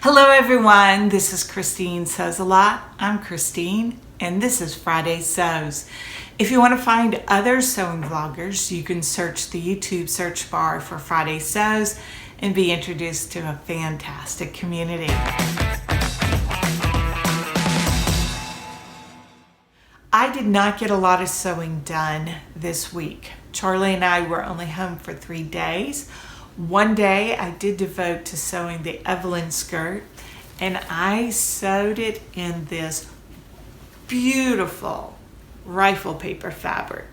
Hello everyone, this is Christine Sews a Lot. I'm Christine and this is Friday Sews. If you want to find other sewing vloggers, you can search the YouTube search bar for Friday Sews and be introduced to a fantastic community. I did not get a lot of sewing done this week. Charlie and I were only home for 3 days. One day I did devote to sewing the Evelyn skirt, and I sewed it in this beautiful rifle paper fabric,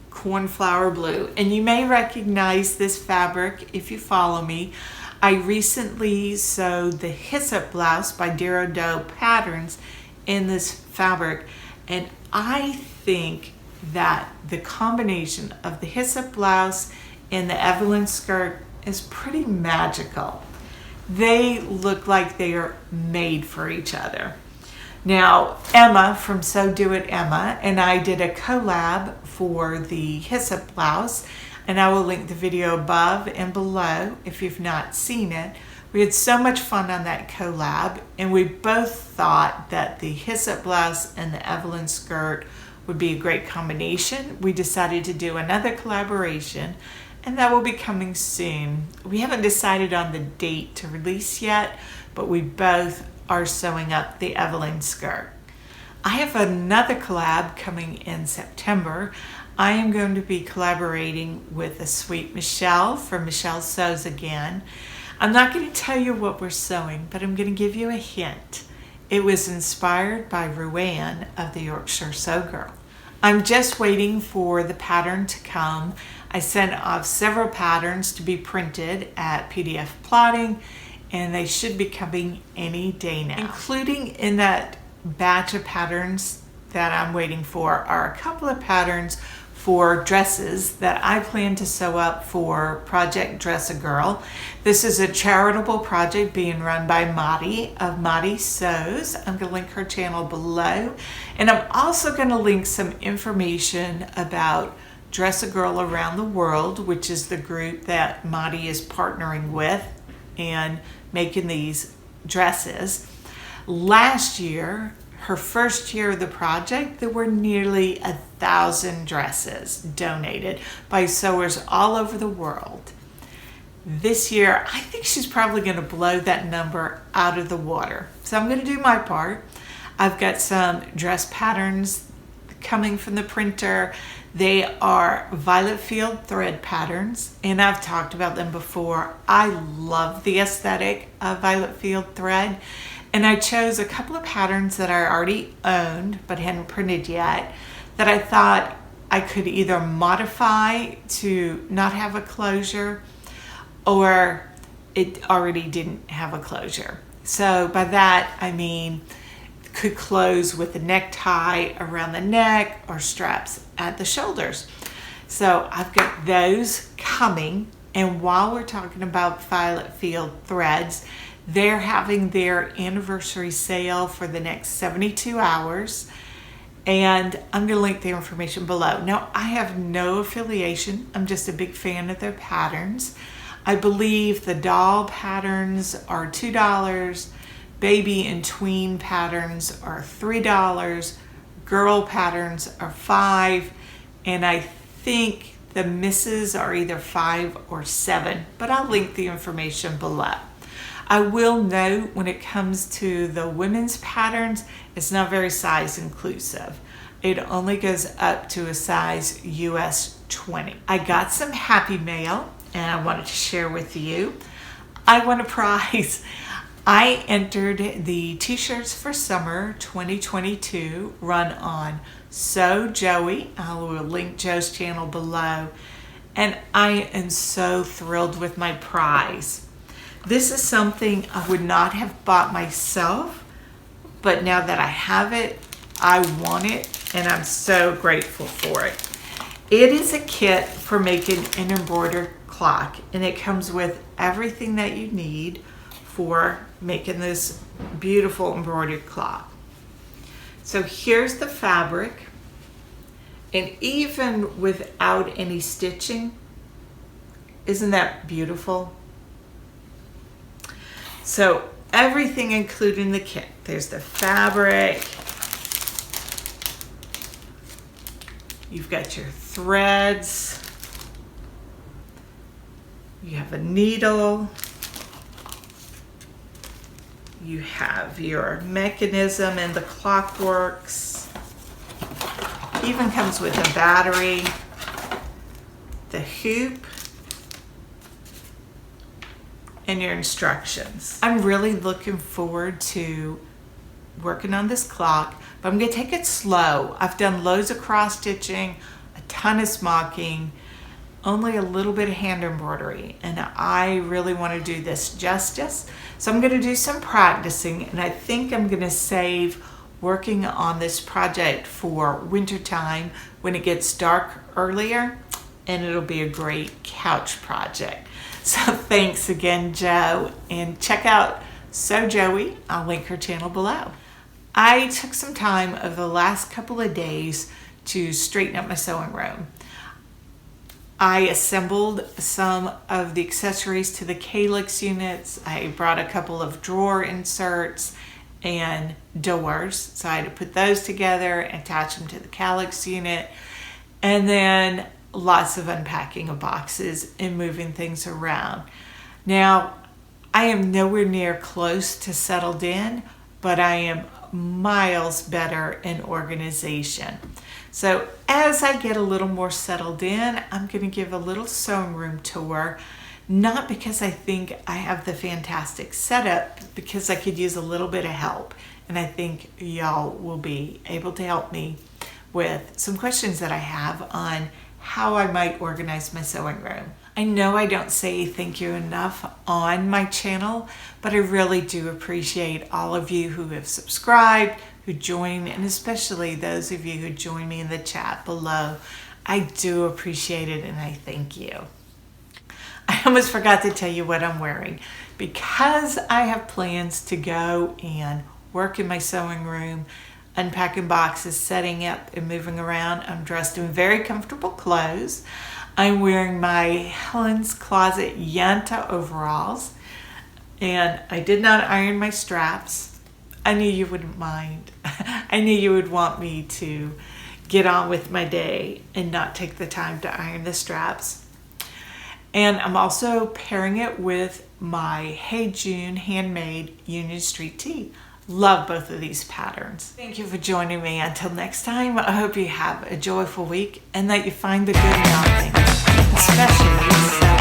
cornflower blue. And you may recognize this fabric if you follow me. I recently sewed the Hysope blouse by Dero Doe Patterns in this fabric, and I think that the combination of the Hysope blouse and the Evelyn skirt is pretty magical. They look like they are made for each other. Now, Emma from Sew Do It Emma and I did a collab for the Hysope blouse, and I will link the video above and below if you've not seen it. We had so much fun on that collab, and we both thought that the Hysope blouse and the Evelyn skirt would be a great combination. We decided to do another collaboration, and that will be coming soon. We haven't decided on the date to release yet, but we both are sewing up the Evelyn skirt. I have another collab coming in September. I am going to be collaborating with the sweet Michelle from Michelle Sews Again. I'm not going to tell you what we're sewing, but I'm going to give you a hint. It was inspired by Ruan of the Yorkshire Sew Girl. I'm just waiting for the pattern to come. I sent off several patterns to be printed at PDF Plotting, and they should be coming any day now. Including in that batch of patterns that I'm waiting for are a couple of patterns for dresses that I plan to sew up for Project Dress a Girl. This is a charitable project being run by Madi of Madi Sews. I'm going to link her channel below, and I'm also going to link some information about Dress a Girl Around the World, which is the group that Madi is partnering with and making these dresses. Last year, her first year of the project, there were nearly 1,000 dresses donated by sewers all over the world. This year, I think she's probably going to blow that number out of the water. So I'm going to do my part. I've got some dress patterns coming from the printer. They are Violette Field Thread patterns, and I've talked about them before. I love the aesthetic of Violette Field Thread, and I chose a couple of patterns that I already owned but hadn't printed yet that I thought I could either modify to not have a closure, or it already didn't have a closure. So by that I mean could close with a necktie around the neck or straps at the shoulders. So I've got those coming, and while we're talking about Violette Field Threads, they're having their anniversary sale for the next 72 hours, and I'm going to link their information below. Now, I have no affiliation. I'm just a big fan of their patterns. I believe the doll patterns are $2, baby and tween patterns are $3, girl patterns are $5, and I think the misses are either $5 or $7, but I'll link the information below. I will note when it comes to the women's patterns, it's not very size inclusive. It only goes up to a size US 20. I got some happy mail and I wanted to share with you. I won a prize. I entered the T-shirts for summer 2022 run on Sew Joey. I will link Joe's channel below, and I am so thrilled with my prize. This is something I would not have bought myself, but now that I have it, I want it, and I'm so grateful for it. It is a kit for making an embroidered clock, and it comes with everything that you need for making this beautiful embroidered clock. So here's the fabric, and even without any stitching, isn't that beautiful? So everything included in the kit. There's the fabric. You've got your threads. You have a needle. You have your mechanism and the clockworks. Even comes with a battery, the hoop, and your instructions. I'm really looking forward to working on this clock, but I'm gonna take it slow. I've done loads of cross stitching, a ton of smocking, only a little bit of hand embroidery, and I really want to do this justice. So I'm gonna do some practicing, and I think I'm gonna save working on this project for winter time when it gets dark earlier, and it'll be a great couch project. So thanks again, Jo, and check out So Joey. I'll link her channel below. I took some time over the last couple of days to straighten up my sewing room. I assembled some of the accessories to the calyx units. I brought a couple of drawer inserts and doors, so I had to put those together, attach them to the calyx unit, and then lots of unpacking of boxes and moving things around. Now, I am nowhere near close to settled in, but I am miles better in organization. So as I get a little more settled in, I'm going to give a little sewing room tour, not because I think I have the fantastic setup, because I could use a little bit of help. And I think y'all will be able to help me with some questions that I have on how I might organize my sewing room. I know I don't say thank you enough on my channel, but I really do appreciate all of you who have subscribed, who join, and especially those of you who join me in the chat below. I do appreciate it, and I thank you. I almost forgot to tell you what I'm wearing. Because I have plans to go and work in my sewing room, unpacking boxes, setting up and moving around, I'm dressed in very comfortable clothes. I'm wearing my Helen's Closet Yanta overalls, and I did not iron my straps. I knew you wouldn't mind. I knew you would want me to get on with my day and not take the time to iron the straps. And I'm also pairing it with my Hey June handmade Union Street tee. Love both of these patterns. Thank you for joining me. Until next time, I hope you have a joyful week and that you find the good in all things, especially